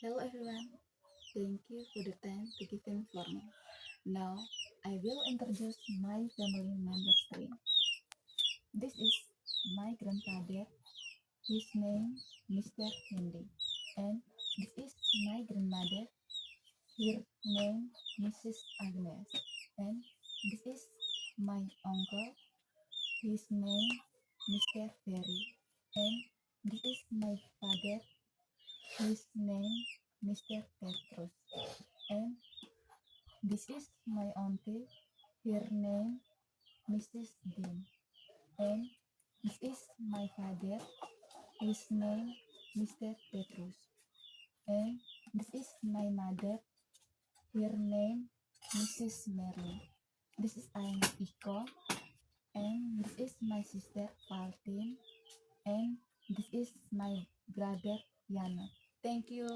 Hello everyone, thank you for the time to given for me. Now, I will introduce my family members today. This is my grandfather, his name Mr. Henry, and this is my grandmother, her name Mrs. Agnes, and this is my uncle, his name Mr. Ferry, and this is my father, his name Mr. Petrus, and this is my auntie, her name Mrs. Dean, and this is my father, his name Mr. Petrus, and this is my mother, her name Mrs. Merlin. This is I'm Iko, and this is my sister Faltin, and this is my brother Yana. Thank you.